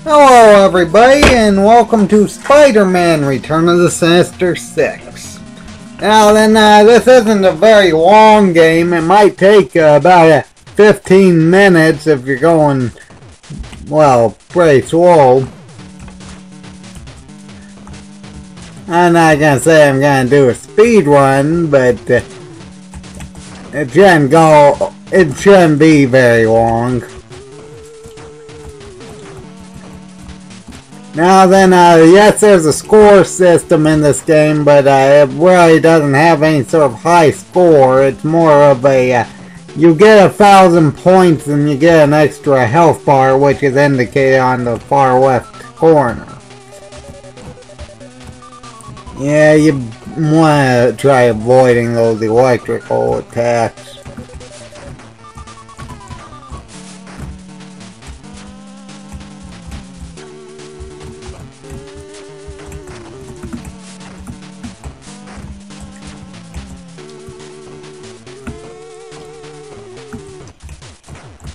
Hello everybody, and welcome to Spider-Man Return of the Sinister 6. Now then, this isn't a very long game. It might take about 15 minutes if you're going, well, pretty slow. I'm not gonna say I'm gonna do a speed run, but it shouldn't be very long. Now then, yes, there's a score system in this game, but it really doesn't have any sort of high score. It's more of a, you get 1,000 points and you get an extra health bar, which is indicated on the far left corner. Yeah, you want to try avoiding those electrical attacks.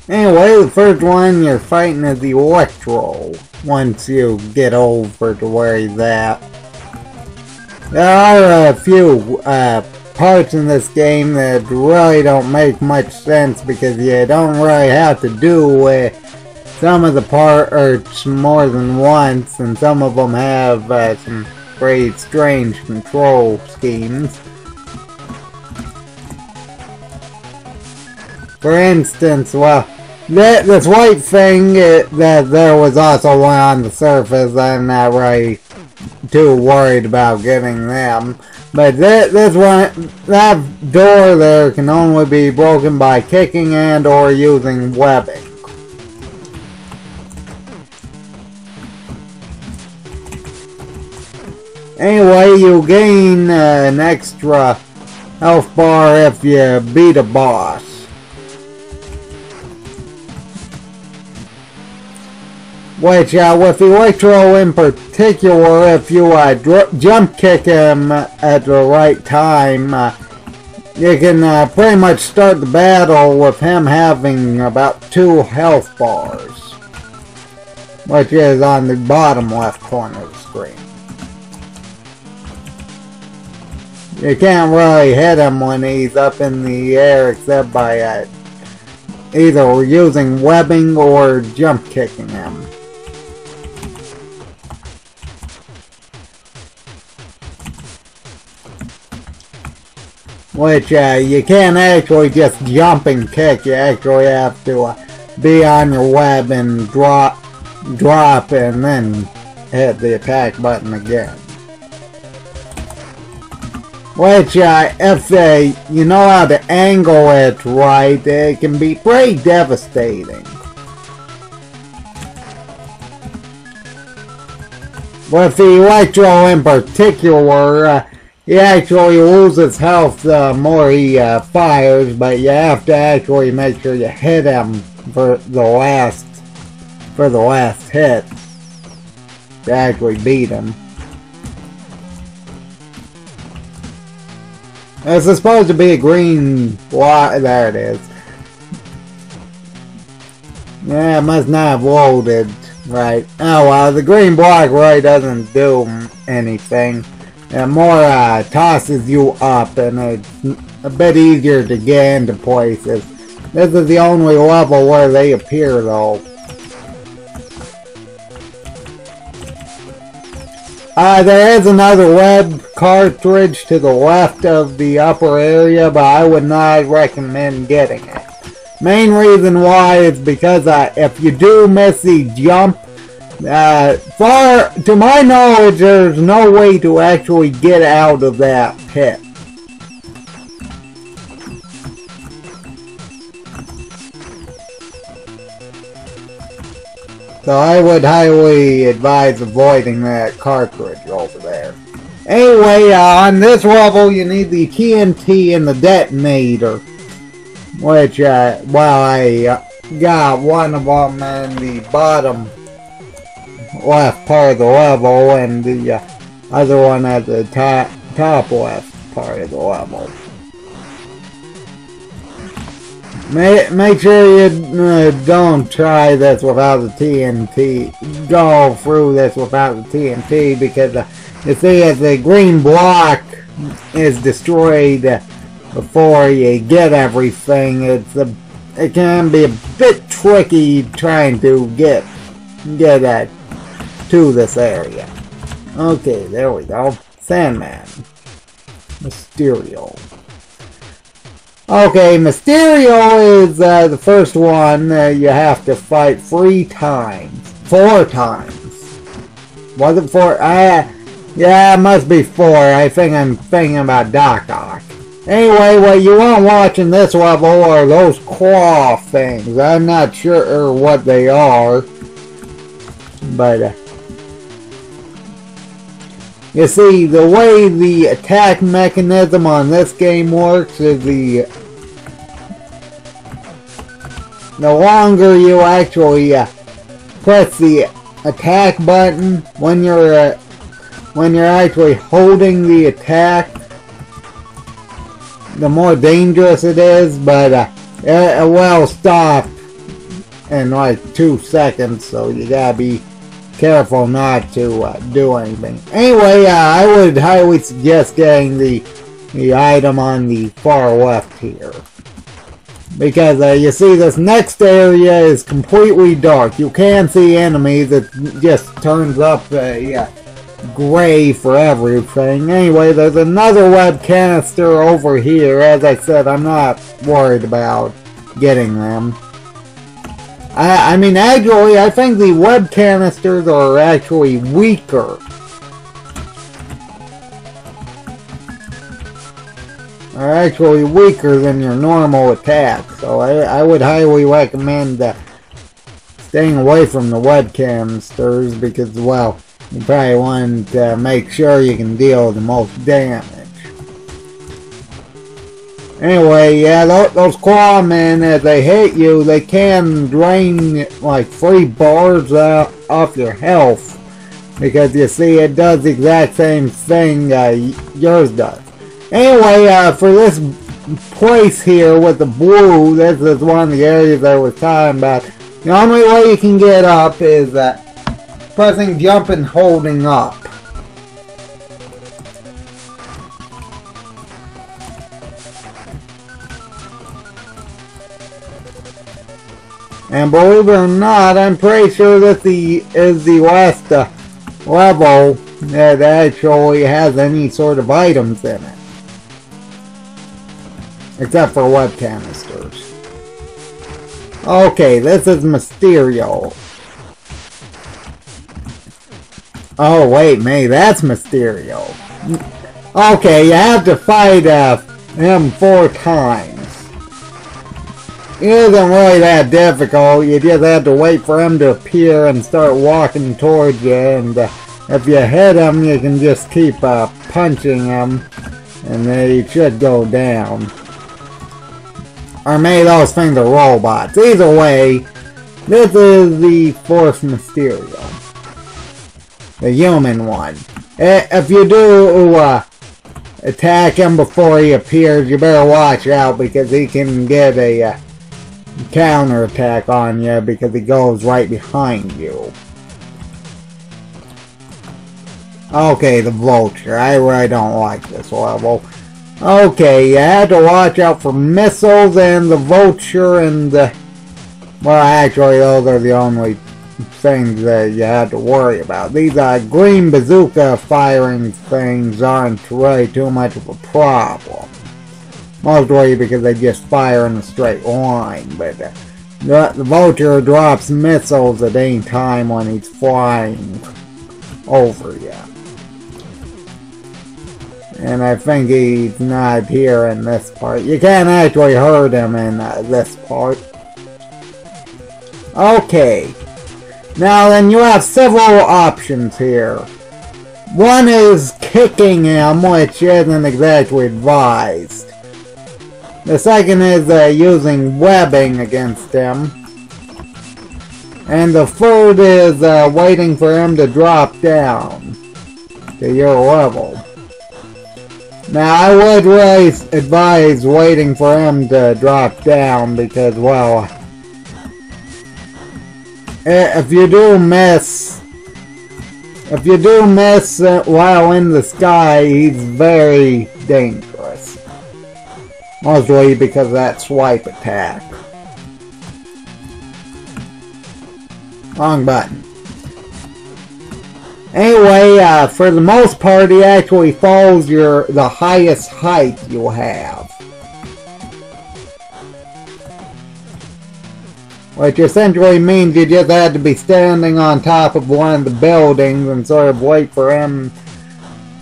Anyway, the first one you're fighting is the Electro, once you get over to where he's at. There are a few parts in this game that really don't make much sense because you don't really have to do some of the parts more than once, and some of them have some pretty strange control schemes. For instance, well, this white thing, that there was also one on the surface. I'm not really too worried about getting them. But this one, that door there can only be broken by kicking and or using webbing. Anyway, you gain an extra health bar if you beat a boss. Which, with Electro in particular, if you jump kick him at the right time, you can pretty much start the battle with him having about 2 health bars. Which is on the bottom left corner of the screen. You can't really hit him when he's up in the air except by either using webbing or jump kicking him. Which, you can't actually just jump and kick. You actually have to be on your web and drop and then hit the attack button again. Which, if you know how to angle it right, it can be pretty devastating. With the Electro in particular, he actually loses health the more he fires, but you have to actually make sure you hit him for the last hit to actually beat him. It's supposed to be a green block. There it is. Yeah, it must not have loaded right. Oh well, the green block really doesn't do anything. It more tosses you up, and it's a bit easier to get into places. This is the only level where they appear, though. There is another web cartridge to the left of the upper area, but I would not recommend getting it. Main reason why is because if you do miss the jump, to my knowledge, there's no way to actually get out of that pit. So I would highly advise avoiding that cartridge over there. Anyway, on this level you need the TNT and the detonator. Which, well, I got one of them in the bottom left part of the level, and the other one at the top left part of the level. Make sure you don't try this without the TNT. Go through this without the TNT because you see, if the green block is destroyed before you get everything, it can be a bit tricky trying to get to this area. Okay, there we go. Sandman. Mysterio. Okay, Mysterio is the first one you have to fight 4 times. Was it 4? Yeah, it must be 4. I think I'm thinking about Doc Ock. Anyway, what you want watching this level are those claw things. I'm not sure what they are. But, you see, the way the attack mechanism on this game works is the longer you actually press the attack button when you're actually holding the attack, the more dangerous it is. But it will stop in like 2 seconds, so you gotta be careful not to do anything. Anyway, I would highly suggest getting the item on the far left here, because you see, this next area is completely dark. You can see enemies. It just turns up gray for everything. Anyway, there's another web canister over here. As I said, I'm not worried about getting them. I mean, actually, I think the web canisters are actually weaker. Are actually weaker than your normal attack. So I would highly recommend staying away from the web canisters because, well, you probably want to make sure you can deal the most damage. Anyway, yeah, those clawmen, as they hit you, they can drain like 3 bars off your health. Because you see, it does the exact same thing yours does. Anyway, for this place here with the blue, this is one of the areas I was talking about. The only way you can get up is pressing jump and holding up. And believe it or not, I'm pretty sure this is the last level that actually has any sort of items in it. Except for web canisters. Okay, this is Mysterio. Oh wait, maybe that's Mysterio. Okay, you have to fight him 4 times. It isn't really that difficult. You just have to wait for him to appear and start walking towards you. And if you hit him, you can just keep punching him, and they should go down. Or maybe those things are robots. Either way, this is the 4th Mysterio. The human one. If you do attack him before he appears, you better watch out because he can get a counter attack on you because he goes right behind you. Okay, the Vulture. I really don't like this level. Okay, you have to watch out for missiles and the Vulture and the... Well, actually, those are the only things that you have to worry about. These green bazooka firing things aren't really too much of a problem. Mostly because they just fire in a straight line, but the Vulture drops missiles at any time when he's flying over you. And I think he's not here in this part. You can't actually hurt him in this part. Okay. Now then, you have several options here. One is kicking him, which isn't exactly advised. The second is using webbing against him. And the third is waiting for him to drop down to your level. Now, I would really advise waiting for him to drop down because, well, if you do miss while in the sky, he's very dangerous. Mostly because of that swipe attack. Wrong button. Anyway, for the most part, he actually falls the highest height you'll have. Which essentially means you just had to be standing on top of one of the buildings and sort of wait for him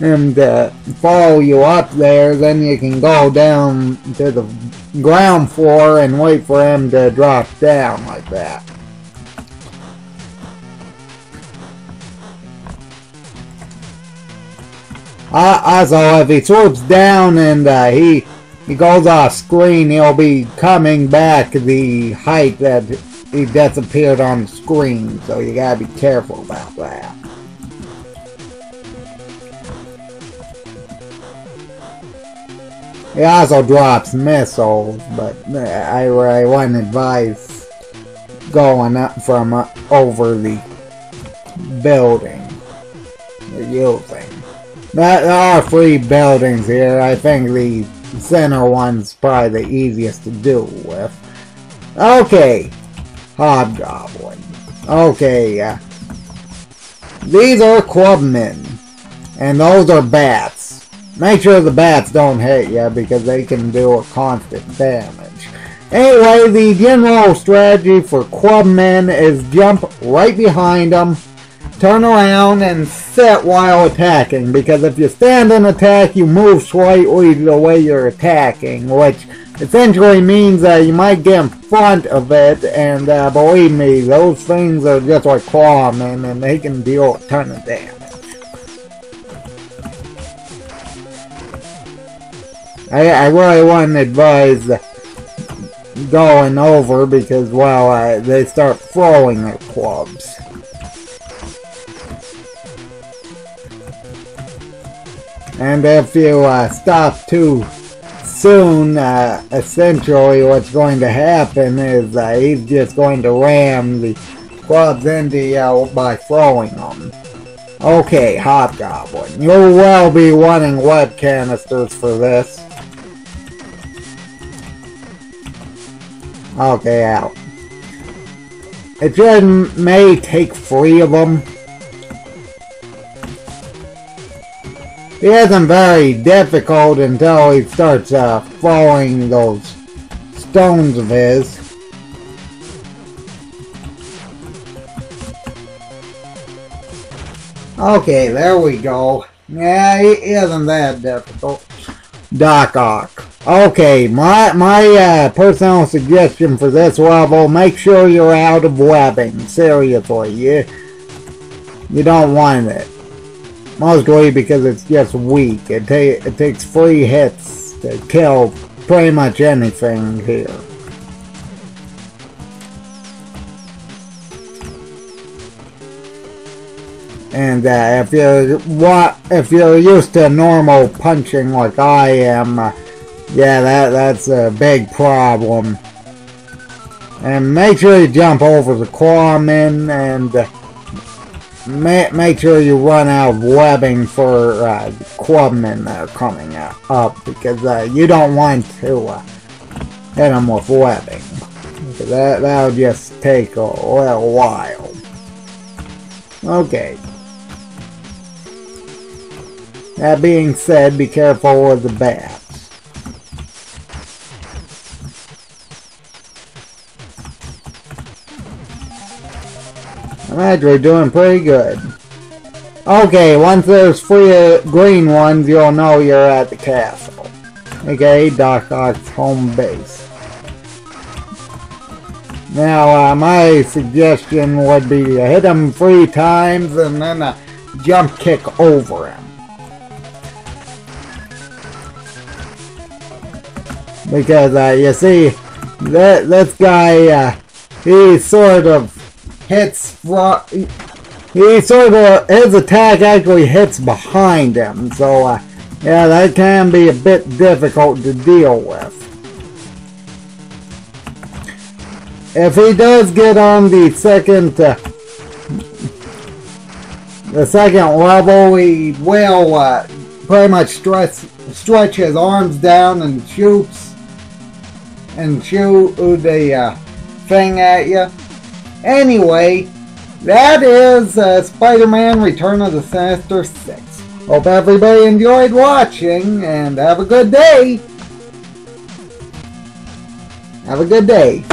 to follow you up there. Then you can go down to the ground floor and wait for him to drop down like that. Also, if he swoops down and he goes off screen, he'll be coming back the height that he disappeared on the screen, so you gotta be careful about that. He also drops missiles, but I really wouldn't advise going up from over the building you're using. There are 3 buildings here. I think the center one's probably the easiest to do with. Okay, hobgoblin. Okay, these are clubmen, and those are bats. Make sure the bats don't hit you because they can do a constant damage. Anyway, the general strategy for clubmen is jump right behind them, turn around and sit while attacking, because if you stand and attack, you move slightly the way you're attacking, which essentially means that you might get in front of it, and believe me, those things are just like clawmen, and they can deal a ton of damage. I really wouldn't advise going over because, well, they start throwing their clubs. And if you stop too soon, essentially what's going to happen is he's just going to ram the clubs into you by throwing them. Okay, hobgoblin. You'll well be wanting lead canisters for this. Okay, out. It just may take 3 of them. He isn't very difficult until he starts throwing those stones of his. Okay, there we go. Yeah, he isn't that difficult. Doc Ock. Okay, my personal suggestion for this level, make sure you're out of webbing. Seriously, you don't want it. Mostly because it's just weak. It takes 3 hits to kill pretty much anything here. And if you're used to normal punching like I am, yeah, that's a big problem. And make sure you jump over the clawmen, and make sure you run out of webbing for clubmen that are coming up, because you don't want to hit them with webbing. That'll just take a little while. Okay. That being said, be careful with the bats. I'm actually doing pretty good. Okay, once there's 3 green ones, you'll know you're at the castle. Okay, Doc Ock's home base. Now, my suggestion would be to hit him 3 times and then jump kick over him. Because, you see, this guy, he sort of hits his attack actually hits behind him, so Yeah, that can be a bit difficult to deal with. If he does get on the second level, he will pretty much stretch his arms down and shoot the thing at you. Anyway, that is Spider-Man Return of the Sinister 6. Hope everybody enjoyed watching, and have a good day. Have a good day.